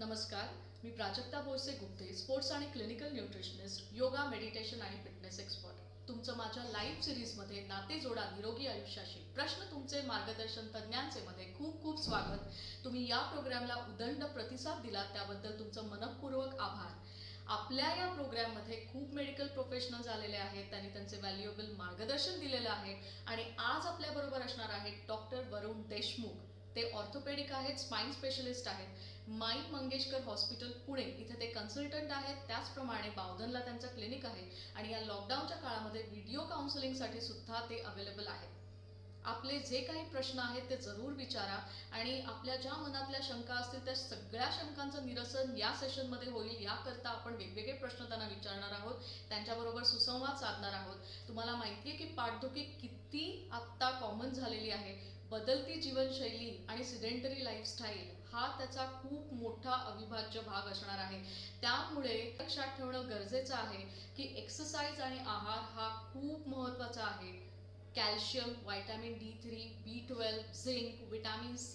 नमस्कार, मी प्राजक्ता बोरसे गुप्ते, स्पोर्ट्स आणि clinical nutritionist, yoga, meditation आणि फिटनेस एक्सपर्ट. तुमचं माझ्या लाईव्ह सिरीजमध्ये नाते जोडा निरोगी आयुष्याशी प्रश्न तुमचे मार्गदर्शन तज्ज्ञांचे मध्ये खूप खूप स्वागत. तुम्ही या प्रोग्रामला उदंड प्रतिसाद दिलात त्याबद्दल तुमचं मनपूर्वक आभार. आपल्या या प्रोग्राममध्ये खूप मेडिकल प्रोफेशनल्स आलेले आहेत, त्यांनी त्यांचे व्हॅल्युएबल मार्गदर्शन दिलेलं आहे आणि आज आपल्याबरोबर असणार आहेत डॉक्टर वरुण देशमुख. ते ऑर्थोपेडिक आहेत, स्पाइन स्पेशलिस्ट आहेत, माई मंगेशकर हॉस्पिटल पुणे इथे ते कन्सल्टंट आहेत. त्याचप्रमाणे बावधनला त्यांचं क्लिनिक आहे आणि या लॉकडाऊनच्या काळामध्ये व्हिडिओ काउन्सिलिंगसाठी सुद्धा ते अवेलेबल आहेत. आपले जे काही प्रश्न आहेत ते जरूर विचारा आणि आपल्या ज्या मनातल्या शंका असतील त्या सगळ्या शंकांचं निरसन या सेशनमध्ये होईल. याकरता आपण वेगवेगळे प्रश्न त्यांना विचारणार आहोत, त्यांच्याबरोबर सुसंवाद साधणार आहोत. तुम्हाला माहिती आहे की पाठदुखी किती आत्ता कॉमन झालेली आहे. बदलती जीवनशैली आणि सिडेंटरी लाईफस्टाईल हा त्याचा खूप मोठा अविभाज्य भाग असणार आहे. त्यामुळे लक्षात ठेवणं गरजेचं आहे की एक्सरसाइज आणि आहार हा खूप महत्त्वाचा आहे. Calcium, vitamin D3, B12, zinc, vitamin C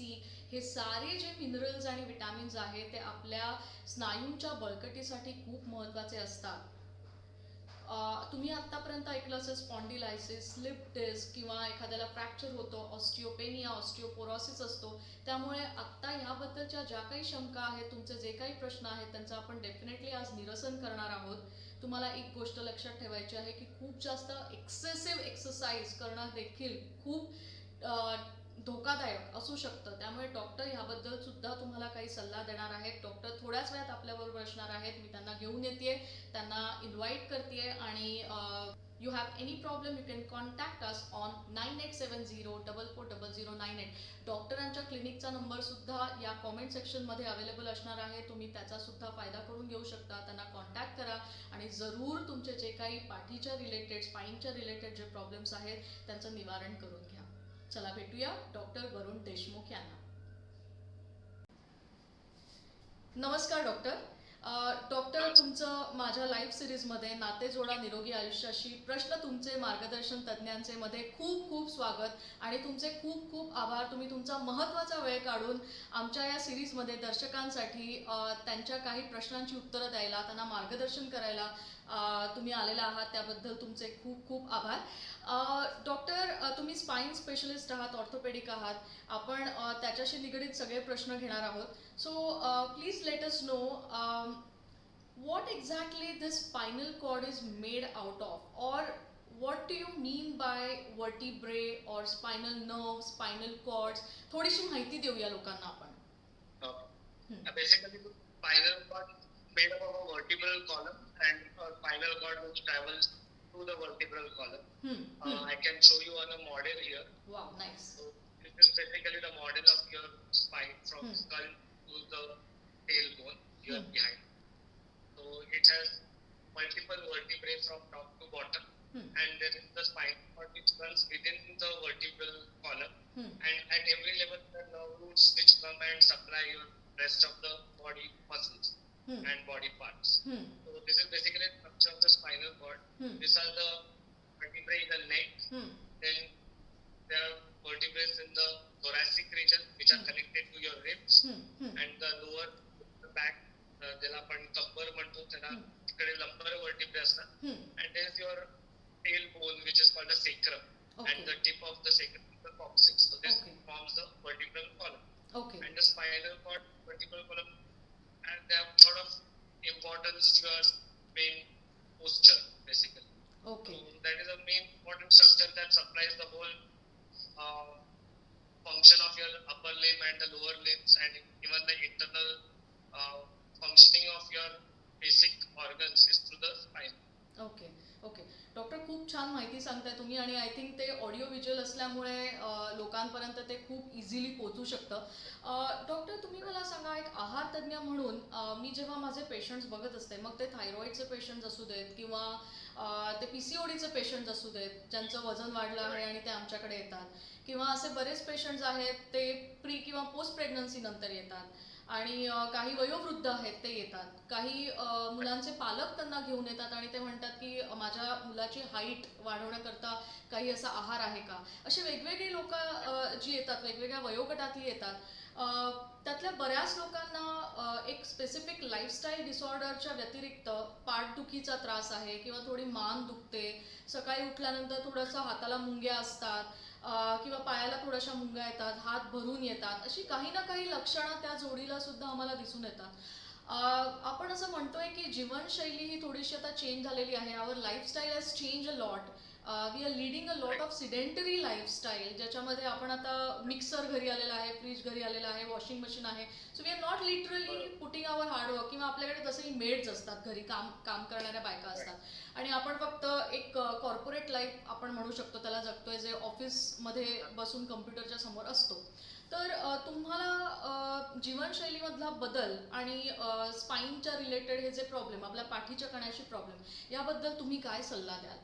हे सारे जे मिनरल्स आणि विटॅमिन्स आहेत ते आपल्या स्नायूंच्या बळकटीसाठी खूप महत्त्वाचे असतात. तुम्ही आत्तापर्यंत ऐकलं असेल स्पॉन्डिलायसिस, स्लिप डिस्क किंवा एखाद्याला फ्रॅक्चर होतो, ऑस्टिओपेनिया, ऑस्टिओपोरोसिस असतो. त्यामुळे आत्ता ह्याबद्दलच्या ज्या काही शंका आहेत, तुमचे जे काही प्रश्न आहेत त्यांचं आपण डेफिनेटली आज निरसन करणार आहोत. तुम्हाला एक गोष्ट लक्षात ठेवायची आहे की खूप जास्त एक्सेसिव्ह एक्सरसाइज करणं देखील खूप धोकादायक असू शकतं. त्यामुळे डॉक्टर ह्याबद्दल सुद्धा तुम्हाला काही सल्ला देणार आहेत. डॉक्टर थोड्याच वेळात आपल्याबरोबर असणार आहेत. मी त्यांना घेऊन येते, त्यांना इन्व्हाइट करते आणि you have any problem you can contact us on 9870440098. डॉक्टरांच्या क्लिनिकचा नंबर सुद्धा या कॉमेंट सेक्शनमध्ये अवेलेबल असणार आहे. तुम्ही त्याचा सुद्धा फायदा करून घेऊ शकता. त्यांना कॉन्टॅक्ट करा आणि जरूर तुमचे जे काही पाठीच्या रिलेटेड, स्पाईनच्या रिलेटेड जे प्रॉब्लेम्स आहेत त्यांचं निवारण करून घ्या. चला भेटूया डॉक्टर वरुण देशमुख यांना. नमस्कार डॉक्टर. डॉक्टर, तुमचं माझ्या लाईव्ह सिरीजमध्ये नाते जोडा निरोगी आयुष्याशी प्रश्न तुमचे मार्गदर्शन तज्ज्ञांचे मध्ये खूप खूप स्वागत आणि तुमचे खूप खूप आभार. तुम्ही तुमचा महत्त्वाचा वेळ काढून आमच्या या सिरीजमध्ये दर्शकांसाठी त्यांच्या काही प्रश्नांची उत्तरं द्यायला, त्यांना मार्गदर्शन करायला तुम्ही आलेला आहात. त्याबद्दल तुमचे खूप खूप आभार. डॉक्टर, तुम्ही स्पाइन स्पेशलिस्ट आहात, ऑर्थोपेडिक आहात. आपण त्याच्याशी निगडीत सगळे प्रश्न घेणार आहोत. So please let us know what exactly this spinal cord is made out of, or what do you mean by vertebrae or spinal nerve, spinal cords? थोडीशी माहिती देऊया लोकांना आपण. Basically, the spinal cord is made up of a vertebral column and a spinal cord which travels through the vertebral column. I can show you on a model here. Wow, nice. So this is basically the model of your spine from skull to the tailbone here behind. So it has multiple vertebrae from top to bottom, and there is the spine cord which runs within the vertebral column, and at every level there are nerve roots which come and supply your rest of the body muscles and body parts. So this is basically the structure of the spinal cord. These are the vertebrae in the neck. Then there are vertebrae in the thoracic region which are connected to your ribs, and the lower the back, ज्याला आपण कंबर म्हणतो त्याला तिकडे lumbar vertebrae असतात, and there is your tailbone which is called the sacrum, and the tip of the sacrum is the coccyx. So this forms the vertebral column. And the spinal cord, vertebral column, and they have a lot of importance to your main posture basically. So that is a main important structure that supplies the whole function of your upper limb and the lower limbs, and even the internal functioning of your basic organs is through the spine. Okay. Doctor, खूप छान माहिती सांगताय तुम्ही आणि I think ते audio visual असल्यामुळे लोकांपर्यंत ते खूप इझिली पोहोचू शकतं. डॉक्टर, तुम्ही मला सांगा, एक आहार तज्ज्ञ म्हणून मी जेव्हा माझे पेशंट्स बघत असते, मग ते थायरॉईडचे पेशंट्स असू देत किंवा ते PCODचे पेशंट्स असू देत ज्यांचं वजन वाढलं आहे आणि ते आमच्याकडे येतात, किंवा असे बरेच पेशंट्स आहेत ते प्री किंवा पोस्ट प्रेग्नन्सी नंतर येतात, आणि काही वयोवृद्ध आहेत ते येतात, काही मुलांचे पालक त्यांना घेऊन येतात आणि ते म्हणतात की माझ्या मुलाची हाईट वाढवण्याकरता काही असा आहार आहे का. असे वेगवेगळे लोक जी येतात, वेगवेगळ्या वयोगटातली येतात. त्यातल्या बऱ्याच लोकांना एक स्पेसिफिक लाईफस्टाईल डिसऑर्डरच्या व्यतिरिक्त पाठदुखीचा त्रास आहे किंवा थोडी मान दुखते, सकाळी उठल्यानंतर थोडंसं हाताला मुंग्या असतात, किंवा पायाला थोड्याशा मुंग्या येतात, हात भरून येतात, अशी काही ना काही लक्षणं त्या जोडीला सुद्धा आम्हाला दिसून येतात. आपण असं म्हणतोय की जीवनशैली ही थोडीशी आता चेंज झालेली आहे. Our lifestyle has change a lot. We are leading a lot of sedentary lifestyle, ज्याच्यामध्ये आपण आता मिक्सर घरी आलेला आहे, फ्रीज घरी आलेला आहे, वॉशिंग मशीन आहे. So we are not literally putting our hard work. किंवा आपल्याकडे तसंही मेड्स असतात घरी, काम काम करणाऱ्या बायका असतात आणि आपण फक्त एक कॉर्पोरेट लाईफ आपण म्हणू शकतो त्याला जगतोय, जे ऑफिसमध्ये बसून कम्प्युटरच्या समोर असतो. तर तुम्हाला जीवनशैलीमधला बदल आणि स्पाईनच्या रिलेटेड हे जे प्रॉब्लेम, आपल्या पाठीच्या कण्याशी प्रॉब्लेम, याबद्दल तुम्ही काय सल्ला द्याल?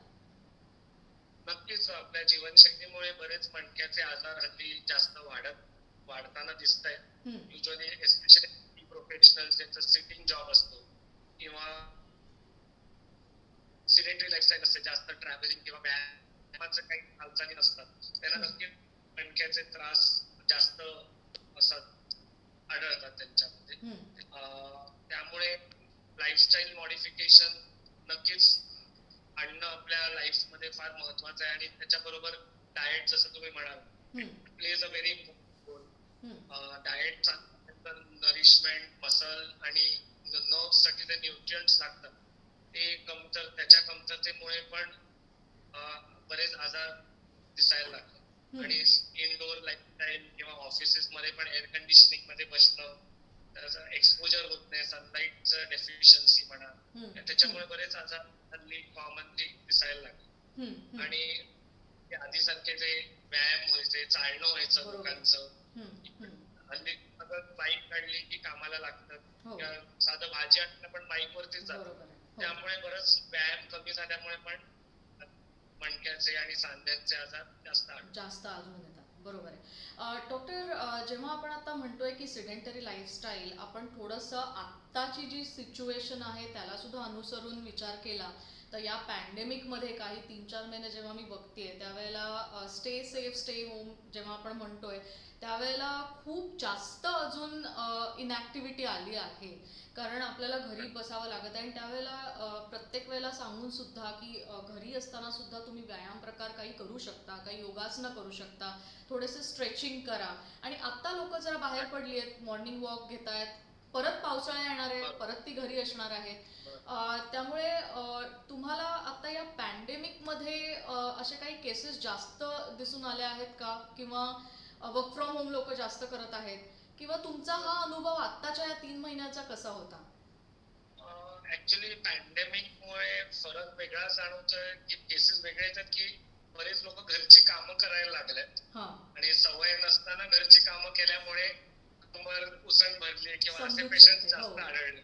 नक्कीच आपल्या जीवनशैलीमुळे बरेच मणक्याचे आजार हल्ली जास्त वाढताना दिसत आहेत. युजली एस्पेशली प्रोफेशनल ज्यांचा सिटिंग जॉब असतो किंवा सिडेंटरी लाईफस्टाईल असते, जास्त ट्रॅव्हलिंग किंवा व्यायामाचं काही हालचाली नसतात, त्यांना नक्कीच मणक्याचे त्रास जास्त असं आढळतात त्यांच्यामध्ये. त्यामुळे लाईफस्टाईल मॉडिफिकेशन नक्कीच आणणं आपल्या लाईफ मध्ये फार महत्वाचं आहे आणि त्याच्याबरोबर डाएट, जसं तुम्ही म्हणाल, plays a very important role. Diet चांगल्यानंतर नरिशमेंट, मसल आणि नर्व्ह साठी जे न्यूट्रिएंट्स लागतात ते त्याच्या कमतरतेमुळे पण बरेच आजार दिसायला लागतात. आणि इनडोअर लाईफस्टाईल किंवा ऑफिसेस मध्ये पण एअर कंडिशनिंग मध्ये बसणं, त्याचा एक्सपोजर होत नाही, सनलाईटचं डेफिशियन्सी म्हणा, त्याच्यामुळे बरेच आजार हल्ली कॉमनली दिसायला लागले. आणि आधीसारखे जे व्यायाम व्हायचे, चालणं व्हायचं लोकांचं, हल्ली सगळं बाईक काढली की कामाला लागतात, किंवा साधं भाजी आणणं पण बाईक वरतीच जातं. त्यामुळे बरंच व्यायाम कमी झाल्यामुळे पण मणक्याचे आणि सांध्यांचे आजार जास्त आढळून येतात. बरोबर आहे. डॉक्टर, जेव्हा आपण आता म्हणतोय की सिडेंटरी लाईफस्टाईल, आपण थोडंसं आत्ताची जी सिच्युएशन आहे त्याला सुद्धा अनुसरून विचार केला तर या पॅन्डेमिकमध्ये काही 3-4 महिने जेव्हा मी बघतेय त्यावेळेला स्टे सेफ स्टे होम जेव्हा आपण म्हणतोय त्यावेळेला खूप जास्त अजून इनॅक्टिव्हिटी आली आहे, कारण आपल्याला घरी बसावं लागत आहे. आणि त्यावेळेला प्रत्येक वेळेला सांगून सुद्धा की घरी असताना सुद्धा तुम्ही व्यायाम प्रकार काही करू शकता, काही योगासनं करू शकता, थोडेसे स्ट्रेचिंग करा. आणि आत्ता लोक जरा बाहेर पडली आहेत, मॉर्निंग वॉक घेत आहेत, परत पावसाळा येणार आहे, परत ती घरी असणार आहेत. त्यामुळे तुम्हाला आता या पॅन्डेमिकमध्ये असे काही केसेस जास्त दिसून आले आहेत का, किंवा वर्क फ्रॉम होम लोक जास्त करत आहेत, किंवा तुमचा हा अनुभव आत्ताच्या या 3 महिन्याचा कसा होता? ऍक्च्युली पॅन्डेमिकमुळे फरक वेगळा जाणवतोय की केसेस वेगळे येतात की बरेच लोक घरची कामं करायला लागलेत आणि सवय नसताना घरची कामं केल्यामुळे कमर उसण भरली किंवा असे पेशंट जास्त आढळले.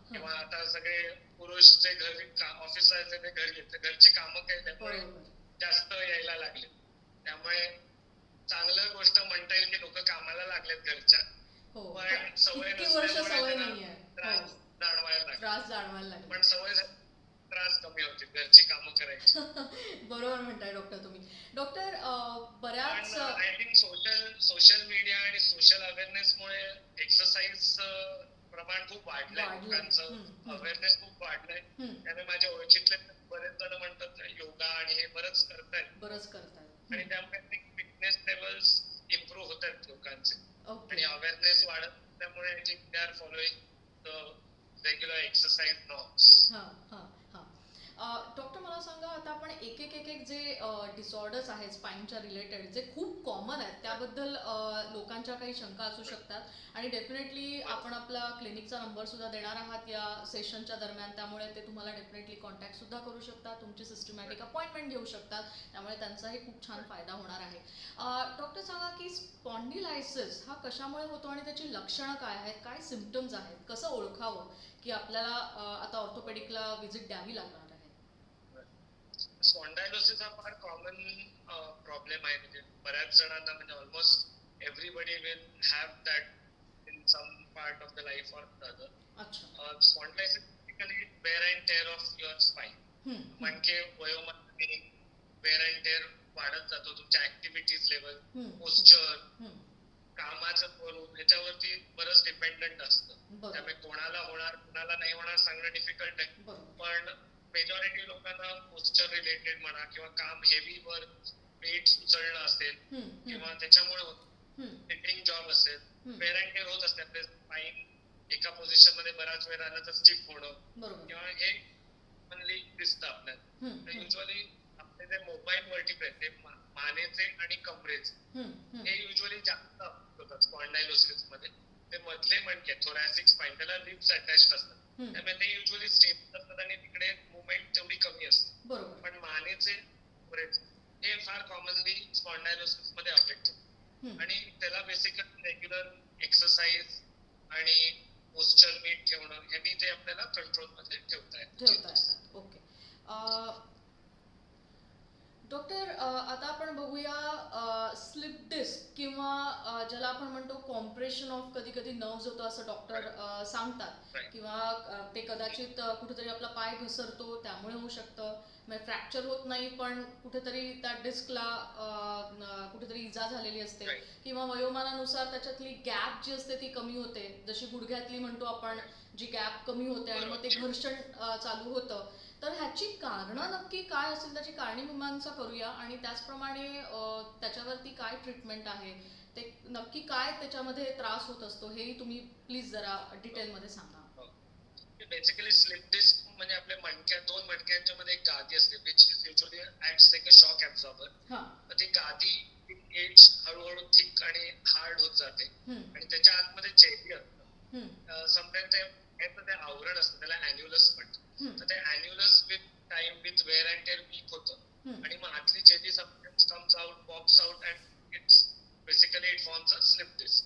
किंवा आता सगळे पुरुष जे घरी ऑफिस जायचे ते घरी येते, घरची कामं केल्यामुळे जास्त यायला लागले. त्यामुळे चांगलं गोष्ट म्हणता येईल की लोक कामाला लागलेत घरच्या, पण सवय नसल्यामुळे त्रास जाणवायला लागला. पण सवय त्रास कमी होते घरची कामं करायची. बरोबर म्हणताय डॉक्टर तुम्ही. डॉक्टर, बऱ्याच आय थिंक सोशल मीडिया आणि सोशल अवेअरनेसमुळे एक्सरसाइज प्रमाण खूप वाढलंय, लोकांचं अवेअरनेस खूप वाढलंय. त्यामुळे माझ्या ओळखीतले बरेच जण म्हणतात योगा आणि हे बरंच करतायत आणि त्यामुळे फिटनेस लेवल्स इम्प्रूव्ह होत आहेत लोकांचे. आणि अवेअरनेस वाढत त्यामुळे I think they are following the regular exercise norms. Doctor, मला सांगा, आता आपण एक एक जे डिसऑर्डर्स आहेत स्पाईनच्या रिलेटेड जे खूप कॉमन आहेत त्याबद्दल लोकांच्या काही शंका असू शकतात, आणि डेफिनेटली आपण आपला क्लिनिकचा नंबर सुद्धा देणार आहात या सेशनच्या दरम्यान, त्यामुळे ते तुम्हाला डेफिनेटली कॉन्टॅक्ट सुद्धा करू शकतात, तुमची सिस्टमॅटिक अपॉइंटमेंट घेऊ शकतात, त्यामुळे त्यांचाही खूप छान फायदा होणार आहे. डॉक्टर, सांगा की स्पॉन्डिलायसिस हा कशामुळे होतो आणि त्याची लक्षणं काय आहेत, काय सिम्पटम्स आहेत, कसं ओळखावं की आपल्याला आता ऑर्थोपेडिकला व्हिजिट द्यावी लागणार आहे? स्पॉन्डायलोसिस हा फार कॉमन प्रॉब्लेम आहे. म्हणजे बऱ्याच जणांना, म्हणजे almost everybody will have that in some part of the life or the other. Spondylosis basically wear and tear of your spine. मणके वयोमानाने वेअर अँड टेअर वाढत जातो, तुमच्या ऍक्टिव्हिटीज लेवल, पोस्चर कामाचं करून ह्याच्यावरती बरंच डिपेंडंट असतं. बरोबर त्यामुळे कोणाला होणार कोणाला नाही होणार सांगणं डिफिकल्ट आहे. बरोबर पण मेजॉरिटी लोकांना पोस्चर रिलेटेड म्हणा किंवा काम हेवी वर्क वेट उचलणं असेल किंवा त्याच्यामुळे सिटिंग जॉब असेल वेअर अँड टेअर होत असते. आपले स्पाईन एका पोझिशन मध्ये बराच वेळ राहिलं तर स्टिफ होणं बरोबर किंवा हे कॉमनली दिसतं आपल्याला. तर युजली आपले जे मोबाईल वर्टिब्रे ते मानेचे आणि कमरेचे हे युजली जास्त होतात स्पॉन्डायलोसिस मध्ये. ते मधले मणके थोरॅसिक स्पाईन त्याला रिब्स अटॅच्ड असतात त्यामुळे ते युजली स्टेबल असतात आणि तिकडे मुवमेंट तेवढी कमी असते. बरोबर पण मानेचे हे फार कॉमनली स्पॉन्डायलोसिस मध्ये अफेक्ट होतात आणि त्याला बेसिकली रेग्युलर एक्सरसाइज आणि पोस्चर नीट ठेवणं यांनी ते आपल्याला कंट्रोल मध्ये ठेवता येतात. ओके डॉक्टर, आता आपण बघूया स्लिप डिस्क किंवा ज्याला आपण म्हणतो कॉम्प्रेशन ऑफ कधी कधी नर्व्स होतं असं डॉक्टर सांगतात किंवा ते कदाचित कुठेतरी आपला पाय घसरतो त्यामुळे होऊ शकतं. म्हणजे फ्रॅक्चर होत नाही पण कुठेतरी त्या डिस्कला कुठेतरी इजा झालेली असते किंवा वयोमानानुसार त्याच्यातली गॅप जी असते ती कमी होते. जशी गुडघ्यातली म्हणतो आपण जी गॅप कमी होते आणि मग ते घर्षण चालू होतं. तर ह्याची कारणं नक्की काय असतील त्याची कारणीमीमांसा करूया आणि त्याचप्रमाणे त्याच्यावरती काय ट्रीटमेंट आहे ते नक्की काय त्याच्यामध्ये त्रास होत असतो हेही तुम्ही प्लीज जरा डिटेलमध्ये सांगा. बेसिकली स्लिप डिस्क म्हणजे आपल्या मणक्या दोन मणक्यांच्या मध्ये एक गादी असते which is usually acts like a shock absorber. तर ती गादी एज हळूहळू थिक आणि हार्ड होत जाते आणि त्याच्या आतमध्ये चेपी असतं. समटाइम्स ते आवरण असतं त्याला अॅन्युलस म्हणतात. तर ते annulus with time with wear and tear weak होतं आणि मग आतली चेपी sometimes comes out pops out and it's basically it forms a slip disc.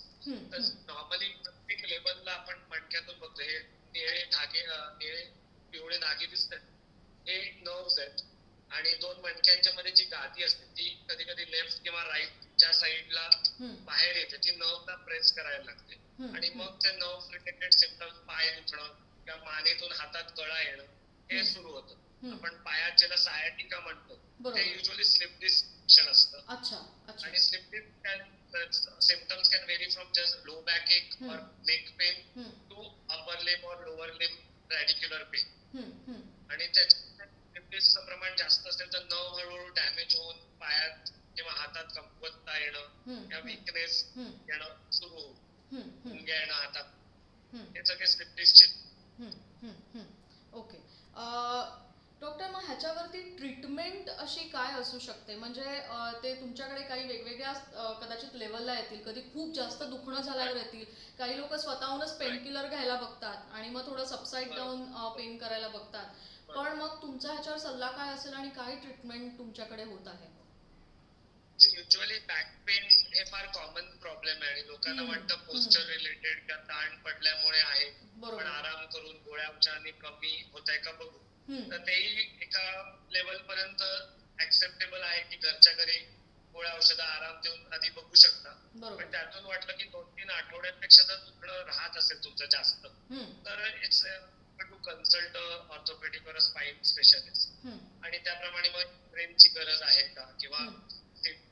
तर नॉर्मली प्रत्येक लेवलला आपण मणक्यातून बघतो हे निळे पिवळे धागे दिसतात हे नर्व्स आहेत आणि दोन मणक्यांच्या मध्ये जी गादी असते ती कधी कधी लेफ्ट किंवा राईटच्या साईडला बाहेर येते. ती नर्वला प्रेस करायला लागते आणि मग त्या नर्व रिलेटेड सिम्पटम्स पाय दुखणं किंवा मानेतून हातात कळा येणं हे सुरू होतं. आपण पायात ज्याला सायाटिका म्हणतो ते युजली स्लिप डिस्क लक्षण असतं आणि slip disc symptoms can vary from just low backache or neck pain to upper limb or lower limb radicular pain. आणि त्याचं प्रमाण जास्त असेल तर नर्व हळूहळू डॅमेज होऊन पायात किंवा हातात कमकुवतता येणं किंवा विकनेस येणं सुरू होईल. मुंग्या येणं हातात हे सगळे स्लिप डिस्कचे. ओके डॉक्टर, मग ह्याच्यावरती ट्रीटमेंट अशी काय असू शकते? म्हणजे ते तुमच्याकडे काही वेगवेगळ्या कदाचित लेवलला येतील. कधी खूप जास्त दुखणं झाल्यावर येतील. काही लोक स्वतःहूनच पेनकिलर घ्यायला बघतात आणि मग थोडं सबसाईड डाऊन पेन करायला बघतात. पण मग तुमचा ह्याच्यावर सल्ला काय असेल आणि काय ट्रीटमेंट तुमच्याकडे होत आहे? युजली बॅक पेन हे फार कॉमन प्रॉब्लेम आहे आणि लोकांना वाटतं पोस्चर रिलेटेड किंवा ताण पडल्यामुळे आहे पण आराम करून गोळ्या औषधांनी कमी होत आहे का बघू. तर तेही एका लेवल पर्यंत ऍक्सेप्टेबल आहे की घरच्या घरी गोळ्या औषधं आराम देऊन आधी बघू शकता. पण त्यातून वाटलं की 2-3 आठवड्यांपेक्षा जर दुखणं राहत असेल तुमचं जास्त तर इट्स टू कन्सल्ट ऑर्थोपेडिक और स्पाइन स्पेशालिस्ट आणि त्याप्रमाणे मग ब्रेनची गरज आहे का किंवा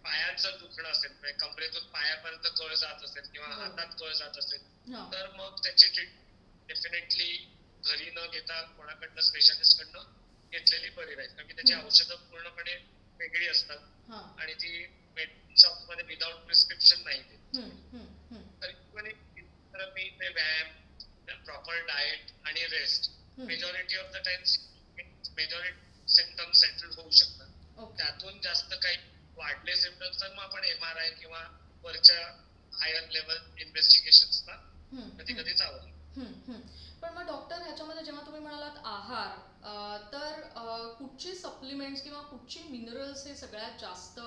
पायात जर दुखणं असेल म्हणजे कमरेतून पायापर्यंत कळ जात असेल किंवा हातात कळ जात असेल तर मग त्याची ट्रीटमेंट डेफिनेटली घरी न घेता कोणाकडनं स्पेशालिस्ट कडनं घेतलेली बरी राहील. कारण की त्याची औषधं पूर्णपणे वेगळी असतात आणि ती मेडिकल शॉप मध्ये विदाउट प्रिस्क्रिप्शन नाही देत. तर थेरपी ते व्यायाम प्रॉपर डाएट आणि rest majority of the times majority symptoms settle होऊ शकतात. त्यातून जास्त काही वाढले सिम्पटम्स तर मग आपण MRI किंवा वरच्या हायर लेवल इन्व्हेस्टिगेशन्सला कधी कधी जावं. पण मग डॉक्टर ह्याच्यामध्ये जेव्हा तुम्ही म्हणालात आहार तर कुठची सप्लिमेंट्स किंवा कुठची मिनरल्स हे सगळ्यात जास्त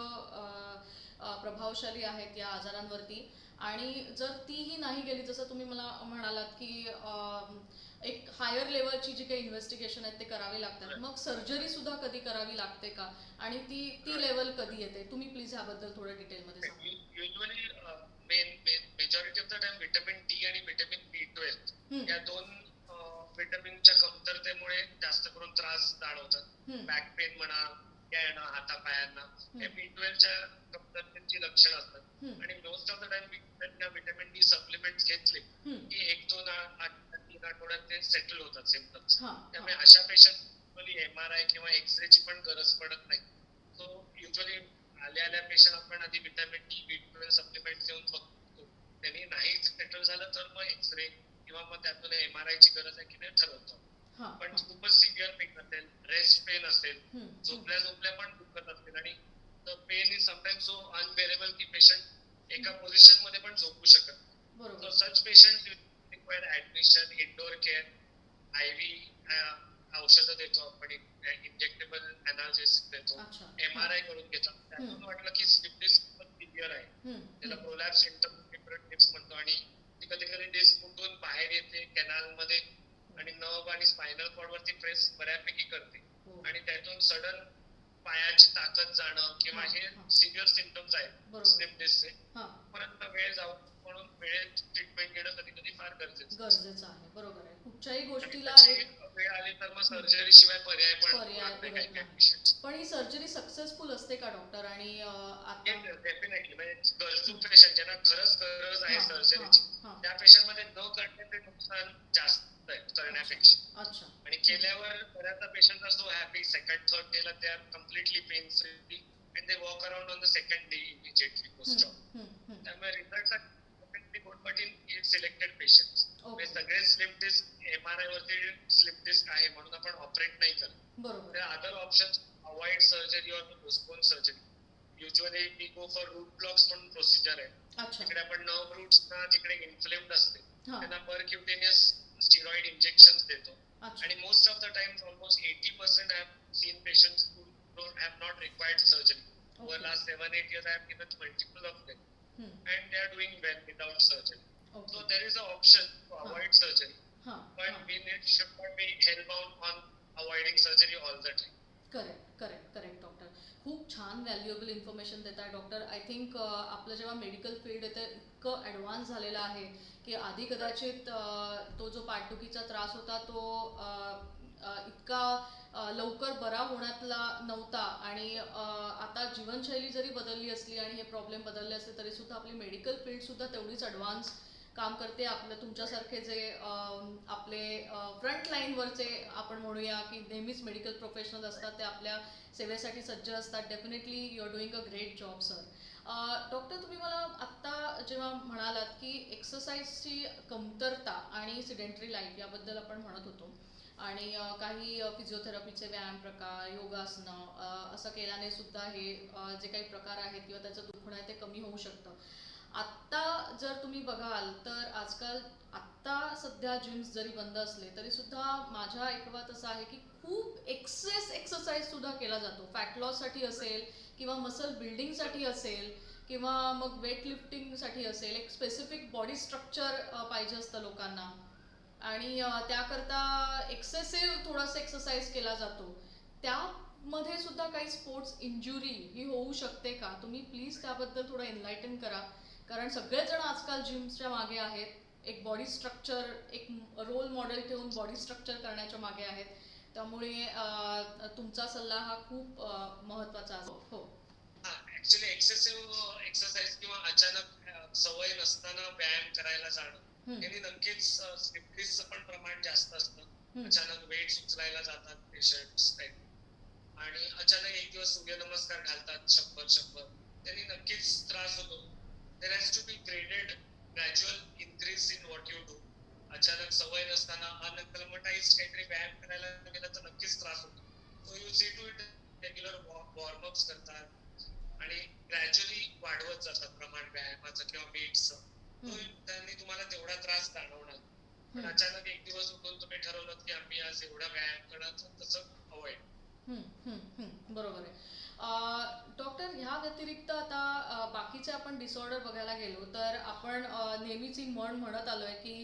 प्रभावशाली आहेत या आजारांवरती आणि जर तीही नाही गेली जसं तुम्ही मला म्हणालात की एक हायर लेवलची जी काही इन्व्हेस्टिगेशन आहेत ते करावी लागतात मग सर्जरी सुद्धा कधी करावी लागते का आणि ती लेवल कधी येते? तुम्ही प्लीज ह्याबद्दल थोडं डिटेलमध्ये सांगा. Usually majority of the time vitamin D आणि व्हिटॅमिन B12 या दोन व्हिटॅमिनच्या कमतरतेमुळे जास्त करून त्रास जाणवतात. बॅक पेन म्हणा ठणक्या येणं हातापायांना, हे B12च्या कमतरतेची लक्षणं असतात. आणि most of the time vitamin D supplement घेतले की 1-2 3 आठवड्यात ते सेटल होतात सिम्पटम्स. त्यामुळे अशा पेशंट MRI किंवा एक्सरेची पण गरज पडत नाही. सो युजली आल्या पेशंट आपण आधी व्हिटॅमिन डी B12 सप्लिमेंट देऊन बघतो. त्यांनी नाही सेटल झालं तर मग एक्सरे किंवा मग त्यातून MRI ची गरज आहे की नाही ठरवतो. पण खूपच सिव्हिअर पेन असेल, रेस्ट पेन असेल, झोपल्या पण दुखत असतील आणि the pain is sometimes so unbearable की पेशंट एका पोझिशन मध्ये पण झोपू शकत नाही. So such patient require admission, indoor care, IV औषधं देतो आपण, इंजेक्टेबल अनाल्जेसिक देतो, MRI करून घेतो. त्यातून वाटलं की स्लीप डिस्क पण सिव्हिअर आहे, त्याला प्रोलॅप्स सिम्पटम्स म्हणतो आणि ती कधी कधी डिस्क कुठून बाहेर येते कॅनल मध्ये आणि नर्व आणि स्पायनल कॉर्ड वरती प्रेस बऱ्यापैकी करते आणि त्यातून सडन पायाची ताकद जाणं किंवा हे सिव्हिअर सिम्पटम्स आहेत स्लीप डिस्कचे. परंतु वेळ जाऊ म्हणून वेळेत ट्रीटमेंट घेणं कधी कधी फार गरजेचं आहे. बरोबर आहे. कुठच्याही गोष्टीला वेळ आली तर मग सर्जरी शिवाय पर्याय पण ही सर्जरी सक्सेसफुल असते का डॉक्टर? आणि डेफिनेटली म्हणजे गरजू पेशंट ज्यांना खरंच गरज आहे सर्जरीची त्या पेशंट मध्ये न करण्याचे नुकसान जास्त आहे करण्यापेक्षा. आणि केल्यावर बऱ्याचदा पेशंट असतो हॅपी. सेकंड थर्ड डेला ते are completely pain free and they walk around on the second day immediately post op. त्यामुळे result good but in selected patients. सगळे स्लिप डिस्क MRI वरती स्लिप डिस्क आहे म्हणून आपण ऑपरेट नाही करत. Other options avoid surgery or postpone surgery. Usually we go for root blocks म्हणून procedure आहे. तिकडे आपण नर्व रूट्स ना जिकडे इन्फ्लेम्ड असते त्यांना परक्युटेनियस स्टिरॉइड इंजेक्शन देतो. आणि most of the times almost 80% I have seen patients who have not required surgery. Over last 7-8 years I have given multiple of them. And they are doing well without surgery. So there is an option to avoid surgery, but we should not be hellbound on avoiding surgery all the time. Correct doctor. खूप छान valuable information देताय doctor. I think आपलं जेव्हा medical field येतं इतकं advance झालेलं आहे की आधी कदाचित तो जो पाठदुखीचा त्रास होता तो इतका लवकर बरा होण्यातला नव्हता. आणि आता जीवनशैली जरी बदलली असली आणि हे प्रॉब्लेम बदलले असले तरी सुद्धा आपली मेडिकल फील्ड सुद्धा तेवढीच ॲडव्हान्स काम करते. आपलं तुमच्यासारखे जे आपले फ्रंट लाईनवरचे आपण म्हणूया की नेहमीच मेडिकल प्रोफेशनल असतात ते आपल्या सेवेसाठी सज्ज असतात. Definitely you are doing a great job sir. Doctor, तुम्ही मला आत्ता जेव्हा म्हणालात की एक्सरसाइजची कमतरता आणि सिडेंटरी लाईफ याबद्दल आपण म्हणत होतो आणि काही फिजिओथेरपीचे व्यायाम प्रकार, योगासनं असं केल्याने सुद्धा हे जे काही प्रकार आहेत किंवा त्याचं दुखणं आहे ते कमी होऊ शकतं. आत्ता जर तुम्ही बघाल तर आजकाल आत्ता सध्या जिम्स जरी बंद असले तरी सुद्धा माझ्या ऐकवात असं आहे की खूप एक्सरसाइज सुद्धा केला जातो. फॅट लॉससाठी असेल किंवा मसल बिल्डिंगसाठी असेल किंवा मग वेट लिफ्टिंगसाठी असेल. एक स्पेसिफिक बॉडी स्ट्रक्चर पाहिजे असतं लोकांना आणि त्याकरता एक्सेसिव्ह थोडासा एक्सरसाइज केला जातो. त्यामध्ये सुद्धा काही स्पोर्ट्स इंजुरी ही होऊ शकते का? तुम्ही प्लीज त्याबद्दल थोडं एनलाइटन करा. कारण सगळेच जण आजकाल जिम्सच्या मागे आहेत. एक बॉडी स्ट्रक्चर, एक रोल मॉडेल ठेवून बॉडी स्ट्रक्चर करण्याच्या मागे आहेत. त्यामुळे तुमचा सल्ला हा खूप महत्वाचा असतो. ऍक्च्युली एक्सेसिव्ह एक्सरसाइज किंवा अचानक सवय नसताना व्यायाम करायला जाणं यांनी नक्कीच स्लिप डिस्कचं पण प्रमाण जास्त असतं. अचानक वेट उचलायला जातात पेशंट्स आणि अचानक एक दिवस सूर्यनमस्कार घालतात 100 त्यांनी नक्कीच त्रास होतो. There has to be graded gradual increase in what you do. अचानक सवय नसताना अनकलमटाइज काहीतरी व्यायाम करायला गेला तर नक्कीच त्रास होतो. So you see to it regular warmups करतात आणि ग्रॅज्युअली वाढवत जातात प्रमाण व्यायामाचं किंवा वेटचं. त्यांनी तुम्हाला तेवढा त्रास जाणवणार. पण अचानक एक दिवस उठून तुम्ही ठरवलं की आम्ही आज एवढा व्यायाम करणार, तसं अवॉइड. बरोबर आहे. डॉक्टर, ह्या व्यतिरिक्त आता बाकीचे आपण डिसऑर्डर बघायला गेलो तर आपण नेहमीच ही म्हण म्हणत आलोय की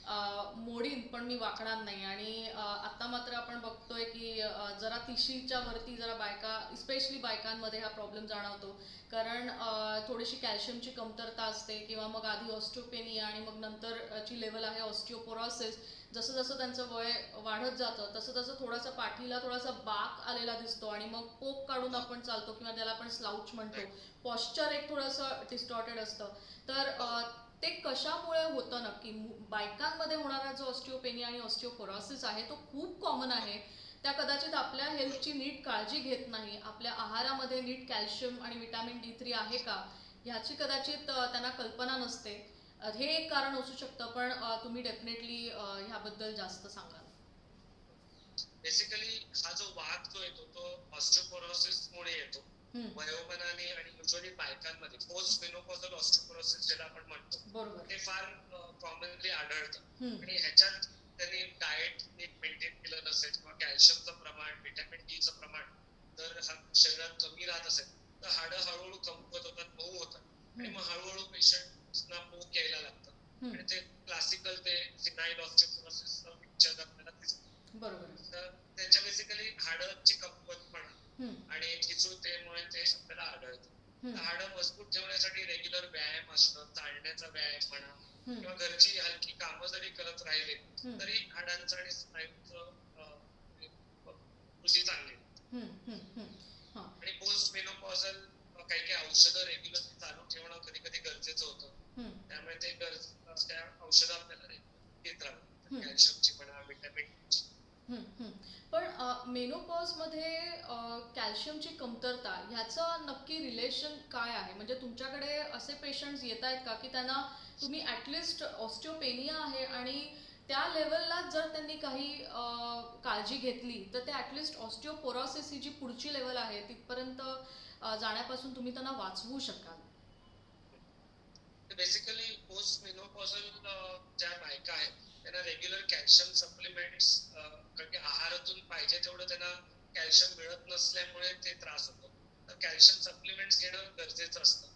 मोडीन पण मी वाकणार नाही. आणि आता मात्र आपण बघतोय की जरा 30च्या वरती जरा बायका, स्पेशली बायकांमध्ये हा प्रॉब्लेम जाणवतो. कारण थोडीशी कॅल्शियमची कमतरता असते, किंवा मग आधी ऑस्टिओपेनिया आणि मग नंतरची लेवल आहे ऑस्टिओपोरोसिस. जसं जसं त्यांचं वय वाढत जातं तसं तसं थोडासा पाठीला थोडासा बाक आलेला दिसतो, आणि मग पोक काढून आपण चालतो, किंवा त्याला आपण स्लाउच म्हणतो. पॉश्चर एक थोडंसं डिस्टॉर्टेड असतं. तर ते कशामुळे होतं नक्की? बायकांमध्ये होणारा जो ऑस्टिओपेनिया आणि ऑस्टिओपोरोसिस आहे तो खूप कॉमन आहे. त्या कदाचित आपल्या हेल्थची नीट काळजी घेत नाही, आपल्या आहारामध्ये नीट कॅल्शियम आणि विटॅमिन D3 आहे का ह्याची कदाचित त्यांना कल्पना नसते. हे एक कारण असू शकतं, पण तुम्ही डेफिनेटली ह्याबद्दल जास्त सांगाल. बेसिकली हा जो वाद जो येतो तो ऑस्टिओपोरोसिस मुळे येतो. वयोमानाने आणि युजली बायकांमध्ये पोस्ट मेनोपॉझल ऑस्टिओपोरोसिस ज्याला आपण म्हणतो, बरोबर. ते फार कॉमनली आढळतं. आणि ह्याच्यात त्यांनी डाएट नीट मेंटेन केलं नसेल, किंवा कॅल्शियमचं प्रमाण, व्हिटॅमिन डीचं प्रमाण जर शरीरात कमी राहत असेल तर हाडं हळूहळू कमकुवत होतात, मऊ होतात, आणि मग हळूहळू पेशंटना पोक यायला लागतं. आणि ते क्लासिकल ते सिनाईल ऑस्टिओपोरोसिस पिक्चर आपल्याला दिसतं. बरोबर. तर त्यांच्या बेसिकली हाडांची कमकुवतपणा आणि ठिसूळतेमुळे ते आपल्याला आढळतं. हाडं मजबूत ठेवण्यासाठी रेग्युलर व्यायाम असणं, चालण्याचा व्यायाम म्हणा, किंवा घरची हलकी कामं जरी करत राहिले तरी हाडांचं आणि स्नायूंचं कृषी चांगली. आणि पोस्ट मेनोपॉझल काही काही औषधं रेग्युलर चालू ठेवणं कधी कधी गरजेचं होतं. त्यामुळे ते त्या औषधं आपल्याला घेत राहतात, कॅल्शियमची म्हणा, व्हिटॅमिन डी. पण मेनोपॉजमध्ये कॅल्शियमची कमतरता ह्याचं नक्की रिलेशन काय आहे? म्हणजे तुमच्याकडे असे पेशंट्स येत आहेत का की त्यांना तुम्ही ॲटलिस्ट ऑस्टिओपेनिया आहे आणि त्या लेवलला जर त्यांनी काही काळजी घेतली तर ते ॲटलिस्ट ऑस्टिओपोरोसिस ही जी पुढची लेवल आहे तिथपर्यंत जाण्यापासून तुम्ही त्यांना वाचवू शकाल? बेसिकली पोस्ट मेनोपॉझल ज्या बायका आहेत त्यांना रेग्युलर कॅल्शियम सप्लिमेंट्स, कारण की आहारातून पाहिजे तेवढं त्यांना कॅल्शियम मिळत नसल्यामुळे ते त्रास होतो. तर कॅल्शियम सप्लिमेंट्स घेणं गरजेचं असतं.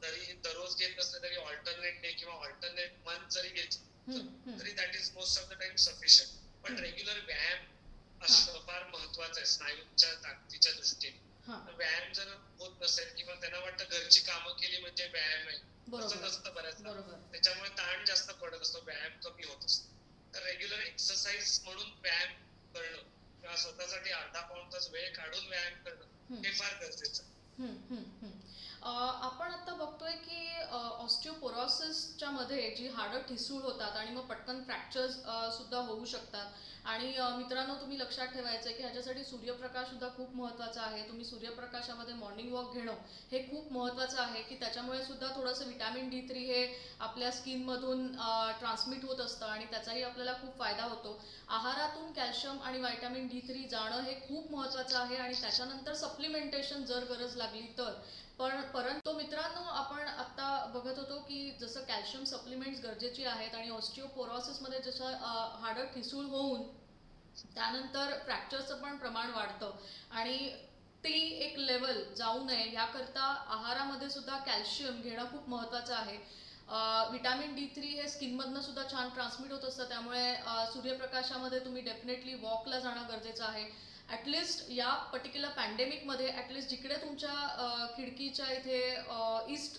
जरी दररोज घेत नसलं तरी ऑल्टरनेट डे किंवा ऑल्टरनेट मंथ जरी घेतलं तरी that is most of the time sufficient. पण रेग्युलर व्यायाम असणं फार महत्वाचं आहे स्नायूंच्या ताकदीच्या दृष्टीने. व्यायाम जर होत नसेल किंवा त्यांना वाटतं घरची कामं केली म्हणजे व्यायाम आहे, तसं नसतं बऱ्याचदा. त्याच्यामुळे ताण जास्त पडत असतो, व्यायाम कमी होत असतो. तर रेग्युलर एक्सरसाइज म्हणून व्यायाम करणं किंवा स्वतःसाठी अर्धा पाऊण तास वेळ काढून व्यायाम करणं हे फार गरजेचं आहे. आपण आता बघतोय की ऑस्टिओपोरोसिसच्या मध्ये जी हाडं ठिसूळ होतात आणि मग पटकन फ्रॅक्चर्स सुद्धा होऊ शकतात. आणि मित्रांनो, तुम्ही लक्षात ठेवायचं आहे की ह्याच्यासाठी सूर्यप्रकाश सुद्धा खूप महत्त्वाचा आहे. तुम्ही सूर्यप्रकाशामध्ये मॉर्निंग वॉक घेणं हे खूप महत्त्वाचं आहे, की त्याच्यामुळे सुद्धा थोडंसं व्हिटॅमिन D3 हे आपल्या स्किनमधून ट्रान्समिट होत असतं आणि त्याचाही आपल्याला खूप फायदा होतो. आहारातून कॅल्शियम आणि व्हिटॅमिन D3 जाणं हे खूप महत्त्वाचं आहे, आणि त्याच्यानंतर सप्लिमेंटेशन जर गरज लागली तर. परंतु मित्रांनो, आपण आता बघत होतो की जसं कॅल्शियम सप्लिमेंट्स गरजेची आहेत आणि ऑस्टिओपोरोसिसमध्ये जसं हाडं ठिसूळ होऊन त्यानंतर फ्रॅक्चरचं पण प्रमाण वाढतं, आणि ती एक लेवल जाऊ नये याकरता आहारामध्ये सुद्धा कॅल्शियम घेणं खूप महत्त्वाचं आहे. व्हिटॅमिन D3 हे स्किनमधनं सुद्धा छान ट्रान्समिट होत असतं, त्यामुळे सूर्यप्रकाशामध्ये तुम्ही डेफिनेटली वॉकला जाणं गरजेचं आहे. ॲटलिस्ट या पर्टिक्युलर पॅन्डेमिकमध्ये ॲटलिस्ट जिकडे तुमच्या खिडकीच्या इथे ईस्ट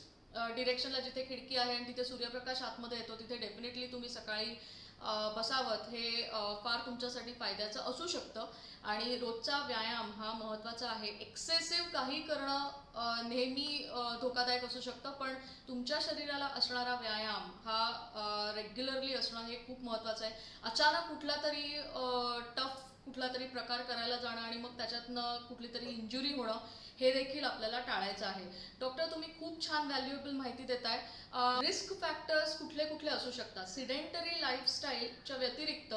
डिरेक्शनला जिथे खिडकी आहे आणि तिथे सूर्यप्रकाश आतमध्ये येतो तिथे डेफिनेटली तुम्ही सकाळी बसावत. हे फार तुमच्यासाठी फायद्याचं असू शकतं. आणि रोजचा व्यायाम हा महत्त्वाचा आहे. एक्सेसिव्ह काही करणं नेहमी धोकादायक असू शकतं, पण तुमच्या शरीराला असणारा व्यायाम हा रेग्युलरली असणं हे खूप महत्त्वाचं आहे. अचानक कुठला तरी टफ कुठला तरी प्रकार करायला जाणं आणि मग त्याच्यातनं कुठली तरी इंजुरी होणं हे देखील आपल्याला टाळायचं आहे. डॉक्टर, तुम्ही खूप छान व्हॅल्युएबल माहिती देताय. रिस्क फॅक्टर्स कुठले कुठले असू शकतात? सिडेंटरी लाईफस्टाईलच्या व्यतिरिक्त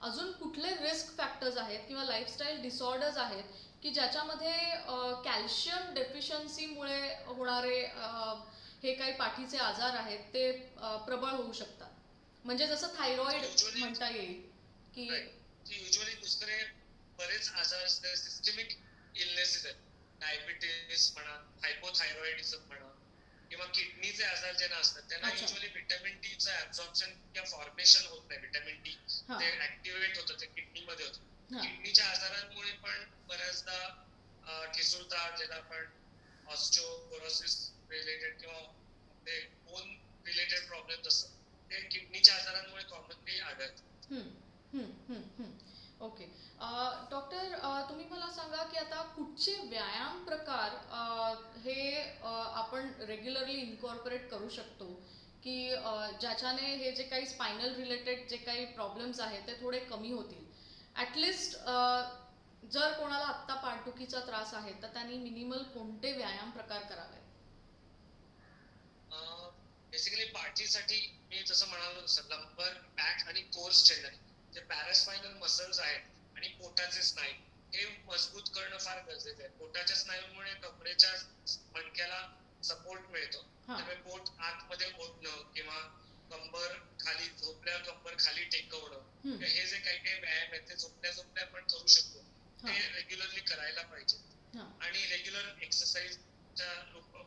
अजून कुठले रिस्क फॅक्टर्स आहेत किंवा लाईफस्टाईल डिसऑर्डर्स आहेत की ज्याच्यामध्ये कॅल्शियम डेफिशियन्सीमुळे होणारे हे काही पाठीचे आजार आहेत ते प्रबळ होऊ शकतात? म्हणजे जसं थायरॉइड म्हणता येईल की युजली दुसरे बरेच आजार सिस्टमिक इलनेसेस आहेत. डायबिटीस म्हणा, हायपोथायरॉइडिझम म्हणा, किंवा किडनीचे आजार ज्यांना असतात त्यांना अच्छा. युजली व्हिटॅमिन डी चं ऍब्झॉर्प्शन किंवा फॉर्मेशन होत नाही. व्हिटॅमिन डी हा. ते ऍक्टिव्हेट होतं, ते किडनीमध्ये होतं. हा. किडनीच्या आजारांमुळे पण बऱ्याचदा ठिसूळताळ, ज्याला आपण ऑस्टिओपोरोसिस रिलेटेड किंवा ते बोन रिलेटेड प्रॉब्लेम्स असतात, ते किडनीच्या आजारांमुळे कॉमनली आढळतात. ओके. डॉक्टर, तुम्ही मला सांगा की आता कुठचे व्यायाम प्रकार हे आपण रेग्युलरली इन्कॉर्पोरेट करू शकतो की ज्याच्याने हे जे काही स्पायनल रिलेटेड जे काही प्रॉब्लेम्स आहेत ते थोडे कमी होतील. ॲटलिस्ट जर कोणाला आत्ता पाठदुखीचा त्रास आहे तर त्यांनी मिनिमल कोणते व्यायाम प्रकार करावे? बेसिकली पाठीसाठी मी जसं म्हणालो तसं लंबर, बॅक आणि कोर स्ट्रेनर, जे पॅरास्पायनल मसल्स आहेत आणि पोटाचे स्नायू, हे मजबूत करणं फार गरजेचं आहे. पोटाच्या स्नायूमुळे कमरेच्या मणक्याला सपोर्ट मिळतो. हा. त्यामुळे पोट आतमध्ये ओढणं किंवा कंबर खाली झोपल्यावर कंबर खाली टेकवणं, हे जे काही काही व्यायाम आहेत ते झोपल्या झोपल्या आपण करू शकतो. ते रेग्युलरली करायला पाहिजे. हा. आणि रेग्युलर एक्सरसाइजच्या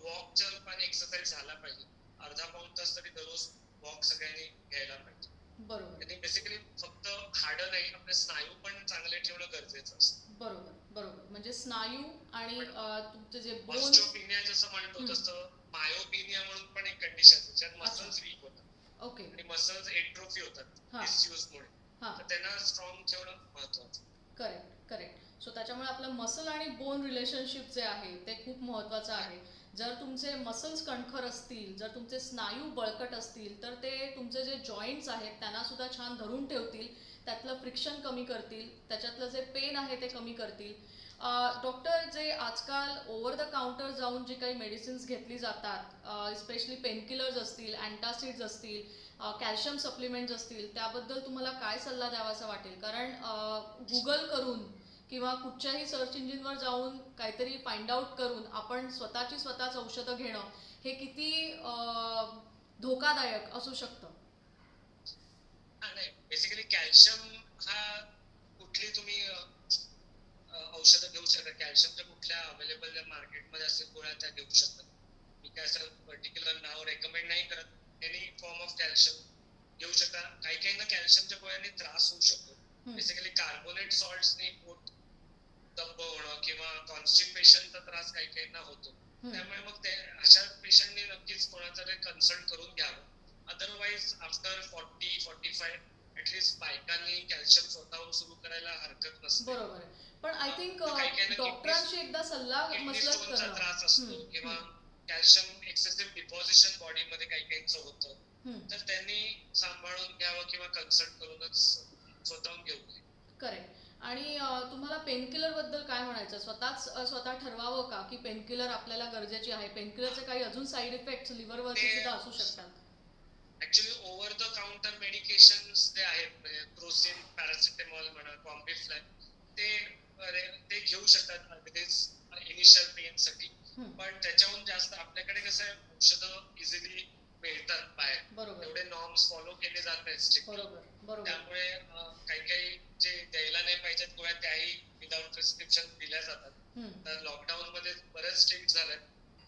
वॉकच्या रूपाने एक्सरसाइज झाला पाहिजे. अर्धा पाऊण तास तरी दररोज वॉक सगळ्यांनी घ्यायला पाहिजे. बरोबर. आणि बेसिकली फक्त हाडं नाही, आपले स्नायू पण चांगले ठेवणं गरजेचं असतं. बरोबर बरोबर. म्हणजे स्नायू आणि तुमचे जे बोन, ऑस्टिओपिनिया जसं म्हणतो तसं मायोपिनिया म्हणून पण एक कंडिशन आहे, ज्यात मसल्स वीक होतात. ओके. आणि मसल्स एट्रोफी होतात डिसयूजमुळे. तर त्यांना स्ट्रॉंग ठेवणं महत्वाचं. Correct correct. सो त्याच्यामुळे आपलं मसल आणि बोन रिलेशनशिप जे आहे ते खूप महत्त्वाचं आहे. जर तुमचे मसल्स कणखर असतील, जर तुमचे स्नायू बळकट असतील तर ते तुमचे जे जॉईंट्स आहेत त्यांना सुद्धा छान धरून ठेवतील, त्यातलं फ्रिक्शन कमी करतील, त्याच्यातलं जे पेन आहे ते कमी करतील. डॉक्टर, जे आजकाल ओव्हर द काउंटर जाऊन जी काही मेडिसिन्स घेतली जातात, स्पेशली पेनकिलर्स असतील, अँटासिड्स असतील, कॅल्शियम सप्लिमेंट्स असतील, त्याबद्दल तुम्हाला काय सल्ला द्यावासा वाटेल? कारण गुगल करून किंवा कुठच्याही सर्च इंजिनवर जाऊन काहीतरी फाइंड आउट करून आपण स्वतःच औषधं घेणं हे किती धोकादायक असू शकतं? नाही, बेसिकली कॅल्शियम हा कुठली तुम्ही औषधं घेऊ शकता. कॅल्शियमच्या कुठल्या अवेलेबल मार्केटमध्ये असेल गोळ्या त्या घेऊ शकता. मी काय असं पर्टिक्युलर नाव रेकमेंड नाही करत. एनी फॉर्म ऑफ कॅल्शियम घेऊ शकता. काही काहींना कॅल्शियमच्या गोळ्यांनी त्रास होऊ शकतो. बेसिकली कार्बोनेट सॉल्ट्सनी पोट दंब होणं किंवा कॉन्स्टिपेशनचा त्रास काही काहींना होतो. त्यामुळे मग ते अशा पेशंटनी नक्कीच कोणाचा तरी कन्सल्ट करून घ्यावं. अदरवाईज आफ्टर 40-45 ऍटलीस्ट बायकांनी कॅल्शियम स्वतःहून सुरू करायला हरकत नसते. बरोबर आहे. पण आय थिंक डॉक्टरांशी एकदा सल्ला मसलत स्टोनचा करणं. त्रास असतो किंवा कॅल्शियम एक्सेसिव्ह डिपॉझिशन बॉडीमध्ये काही काहींचं होतं, तर त्यांनी सांभाळून घ्यावं किंवा कन्सल्ट करूनच स्वतःहून घेऊ नये. करेक्ट. आणि तुम्हाला पेनकिलर बद्दल काय म्हणायचं? स्वतः ठरवावं का की पेनकिलर आपल्याला गरजेची आहे? पेनकिलरचे काही अजून साईड इफेक्ट्स लिव्हरवरती सुद्धा असू शकतात. Actually over the counter medication जे आहेत, म्हणजे क्रोसिन, पॅरासिटामॉल म्हणा, कॉम्बिफ्लॅन, ते घेऊ शकतात अगदीच इनिशियल पेन साठी. पण त्याच्याहून जास्त आपल्याकडे कसं आहे, औषधं इझिली मिळतात बाहेर. बरोबर. एवढे नॉर्म्स फॉलो केले जात नाहीत स्ट्रिक्टली. बरोबर. त्यामुळे काही काही जे द्यायला नाही पाहिजेत गोळ्या त्याही विदाउट प्रिस्क्रिप्शन दिल्या जातात. तर लॉकडाऊन मध्ये बरेच स्ट्रिक्ट झालंय.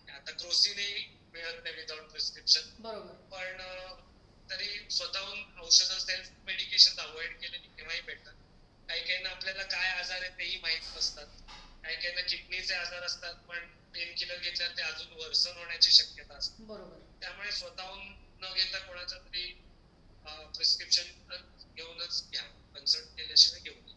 आता क्रोसिनही मिळत नाही विदाउट प्रिस्क्रिप्शन. बरोबर. पण तरी स्वतःहून औषधं, सेल्फ मेडिकेशन अवॉइड केलेली केव्हाही बेटर. काही काहींना आपल्याला काय आजार आहे तेही माहित नसतात. काही काहींना किडनीचे आजार असतात, पण पेन किलर घेतल्यावर ते अजून वर्सन होण्याची शक्यता असते. बरोबर. त्यामुळे स्वतःहून न घेता कोणाचं तरी प्रिस्क्रिप्शन घेऊनच घ्या. कन्सल्ट केल्याशिवाय घेऊ नये.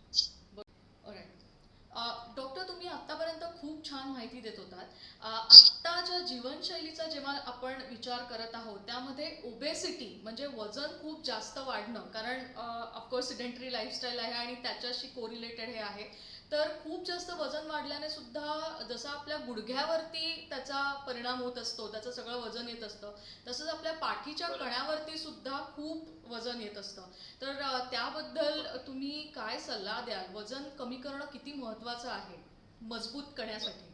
डॉक्टर, तुम्ही आतापर्यंत खूप छान माहिती देत होतात. आत्ताच्या जीवनशैलीचा जेव्हा आपण विचार करत आहोत त्यामध्ये ओबेसिटी म्हणजे वजन खूप जास्त वाढणं, कारण ऑफकोर्स सिडेंटरी लाईफस्टाईल आहे आणि त्याच्याशी कोरिलेटेड हे आहे. तर खूप जास्त वजन वाढल्याने सुद्धा जसं आपल्या गुडघ्यावरती त्याचा परिणाम होत असतो, त्याचं सगळं वजन येत असतं, तसंच आपल्या पाठीच्या कण्यावरती सुद्धा खूप वजन येत असतं. तर त्याबद्दल तुम्ही काय सल्ला द्याल? वजन कमी करणं किती महत्वाचं आहे मजबूत करण्यासाठी?